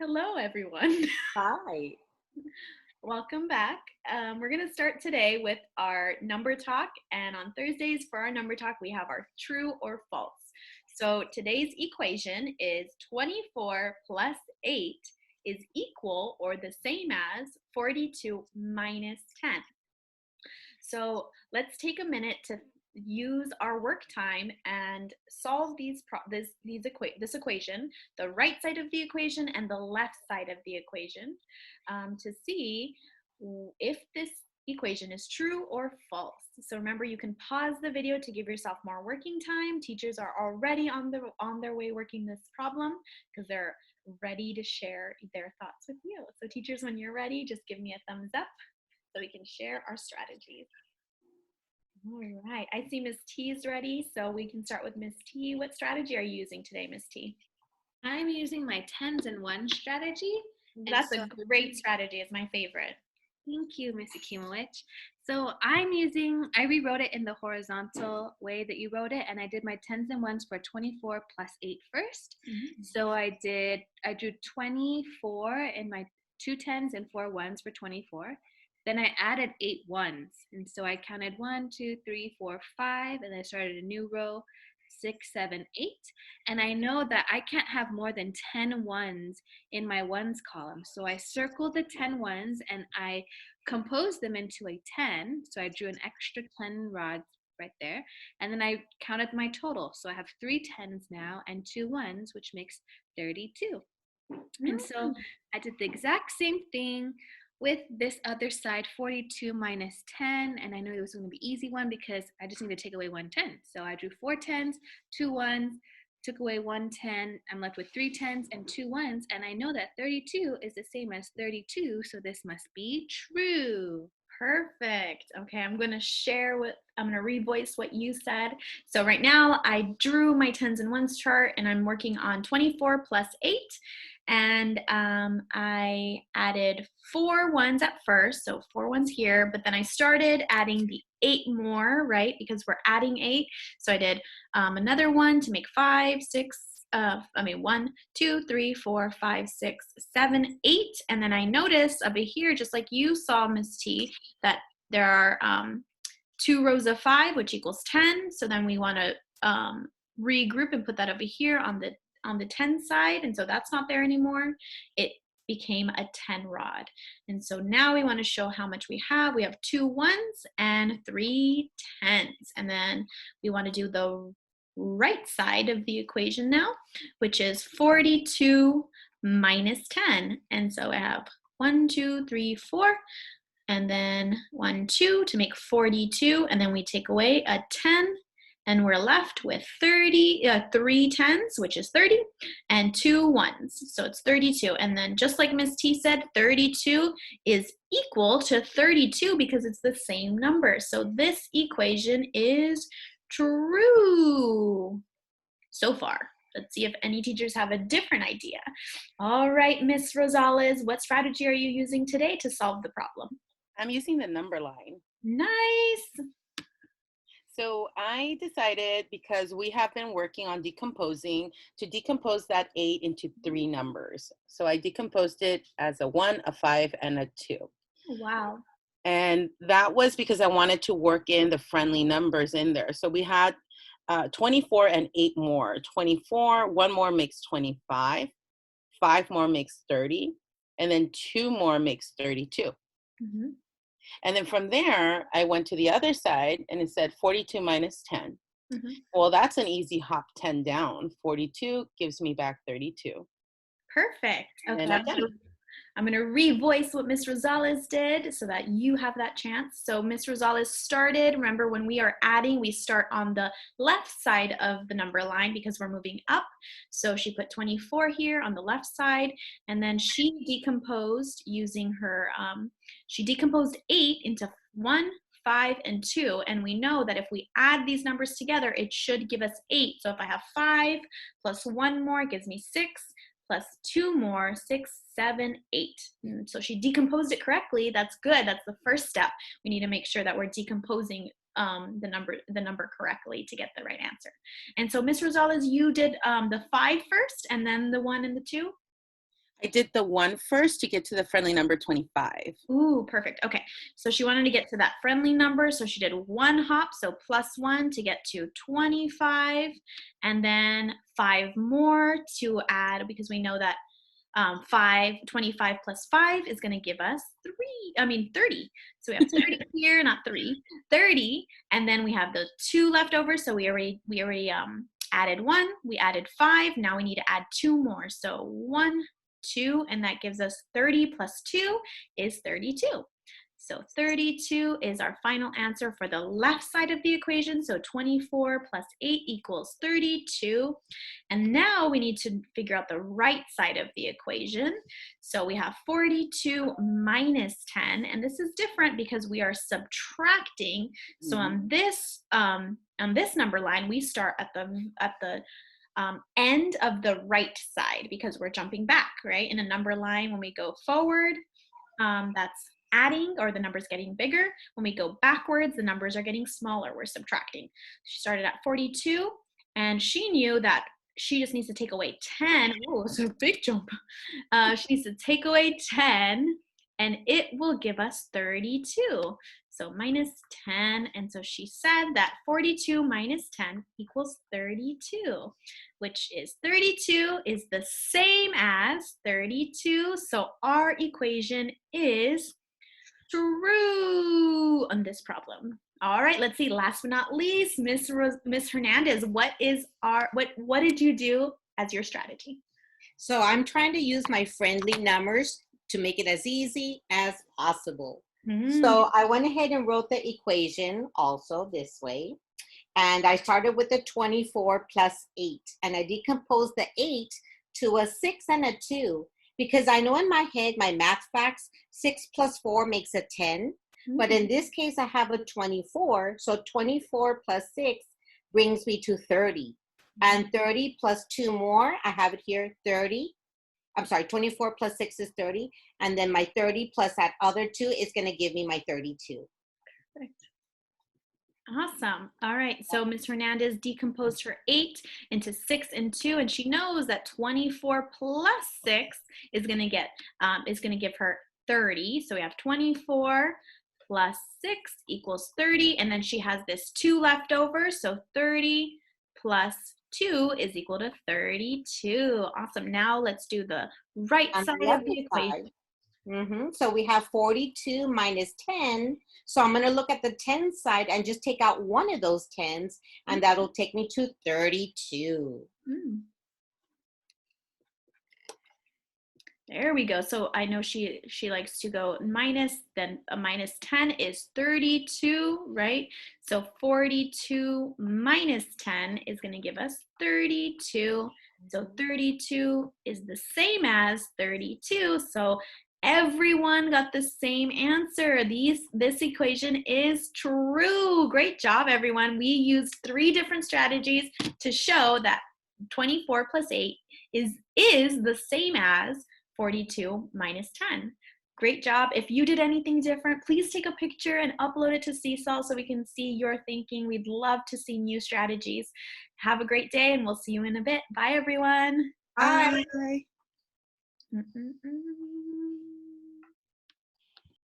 Hello, everyone. Hi. Welcome back. We're going to start today with our number talk. And on Thursdays, for our number talk, we have our true or false. So today's equation is 24 plus 8 is equal or the same as 42 minus 10. So let's take a minute to use our work time and solve this equation, the right side of the equation and the left side of the equation, to see if this equation is true or false. So remember, you can pause the video to give yourself more working time. Teachers are already on their way working this problem because they're ready to share their thoughts with you. So teachers, when you're ready, just give me a thumbs up so we can share our strategies. All right, I see Miss T is ready, so we can start with Miss T. What strategy are you using today, Miss T? I'm using my tens and ones strategy. That's a great strategy. It's my favorite. Thank you, Miss Akimowicz. So I rewrote it in the horizontal way that you wrote it, and I did my tens and ones for 24 plus 8 first. So I drew 24 in my 2 tens and 4 ones for 24. Then I added 8 ones. And so I counted 1, 2, 3, 4, 5, and I started a new row, 6, 7, 8. And I know that I can't have more than 10 ones in my ones column. So I circled the 10 ones and I composed them into a 10. So I drew an extra 10 rods right there. And then I counted my total. So I have 3 tens now and 2 ones, which makes 32. And so I did the exact same thing with this other side, 42 minus 10. And I knew it was going to be easy one because I just need to take away 1 10. So I drew 4 tens, 2 ones, took away 1 10. I'm left with 3 tens and 2 ones. And I know that 32 is the same as 32. So this must be true. Perfect. Okay, I'm going to revoice what you said. So right now I drew my tens and ones chart and I'm working on 24 plus 8. And I added 4 ones at first, so 4 ones here, but then I started adding the 8 more, right? Because we're adding 8. So I did another one to make 5, 6, 1, 2, 3, 4, 5, 6, 7, 8. And then I noticed over here, just like you saw, Miss T, that there are 2 rows of 5, which equals 10. So then we want to regroup and put that over here on the 10 side. And so that's not there anymore. It became a 10 rod. And so now we want to show how much we have. We have 2 ones and 3 tens. And then we want to do the right side of the equation now, which is 42 minus 10. And so I have 1, 2, 3, 4, and then 1, 2 to make 42. And then we take away a 10 and we're left with 3 tens, which is 30, and 2 ones. So it's 32. And then just like Miss T said, 32 is equal to 32 because it's the same number. So this equation is true so far. Let's see if any teachers have a different idea. All right, Miss Rosales, what strategy are you using today to solve the problem? I'm using the number line. Nice. So I decided, because we have been working on decomposing, to decompose that 8 into 3 numbers. So I decomposed it as a 1, a 5, and a 2. Wow. And that was because I wanted to work in the friendly numbers in there. So we had 24 and 8 more. 24, 1 more makes 25, 5 more makes 30, and then 2 more makes 32. Mm-hmm. And then from there, I went to the other side and it said 42 minus 10. Mm-hmm. Well, that's an easy hop 10 down. 42 gives me back 32. Perfect. Okay, And I'm done. I'm gonna revoice what Miss Rosales did so that you have that chance. So Miss Rosales started, remember when we are adding, we start on the left side of the number line because we're moving up. So she put 24 here on the left side, and then she decomposed using her, she decomposed 8 into 1, 5, and 2. And we know that if we add these numbers together, it should give us 8. So if I have 5 plus 1 more, it gives me 6. Plus 2 more, 6, 7, 8. So she decomposed it correctly. That's good. That's the first step. We need to make sure that we're decomposing the number correctly to get the right answer. And so Miss Rosales, you did the 5 first and then the 1 and the 2? I did the 1 first to get to the friendly number 25. Ooh, perfect. Okay. So she wanted to get to that friendly number. So she did 1 hop, so +1 to get to 25, and then 5 more to add, because we know that 25 plus 5 is going to give us 30. So we have 30 here, not 3, 30. And then we have the 2 left over. So we already added 1, we added 5. Now we need to add 2 more. So 1, 2, and that gives us 30 plus 2 is 32. So 32 is our final answer for the left side of the equation. So 24 plus 8 equals 32. And now we need to figure out the right side of the equation. So we have 42 minus 10, and this is different because we are subtracting. So on this number line, we start at the end of the right side because we're jumping back, right? In a number line, when we go forward, that's adding, or the number's getting bigger. When we go backwards, the numbers are getting smaller. We're subtracting. She started at 42, and she knew that she just needs to take away 10. Oh, it's a big jump. She needs to take away 10, and it will give us 32. So minus 10, and so she said that 42 minus 10 equals 32, which is 32 is the same as 32. So our equation is true on this problem. All right, let's see. Last but not least, Miss Hernandez, what did you do as your strategy? So I'm trying to use my friendly numbers to make it as easy as possible. So I went ahead and wrote the equation also this way. And I started with the 24 plus 8. And I decomposed the 8 to a 6 and a 2. Because I know in my head, my math facts, 6 plus 4 makes a 10. But in this case, I have a 24. So 24 plus 6 brings me to 30. And 30 plus 2 more, I have it here, 30. I'm sorry, 24 plus 6 is 30. And then my 30 plus that other 2 is going to give me my 32. Perfect. Awesome. All right. So Ms. Hernandez decomposed her 8 into 6 and 2, and she knows that 24 plus 6 is going to give her 30. So we have 24 plus 6 equals 30, and then she has this 2 left over. So 30 plus 2 is equal to 32. Awesome. Now let's do the right side of the equation. So we have 42 minus 10. So I'm going to look at the 10 side and just take out one of those 10s, and that'll take me to 32. There we go. So I know she likes to go minus, then a minus 10 is 32, right? So 42 minus 10 is going to give us 32. So 32 is the same as 32. So everyone got the same answer. This equation is true. Great job, everyone. We used 3 different strategies to show that 24 plus 8 is the same as 42 minus 10. Great job. If you did anything different, please take a picture and upload it to Seesaw so we can see your thinking. We'd love to see new strategies. Have a great day, and we'll see you in a bit. Bye, everyone. Bye. Bye.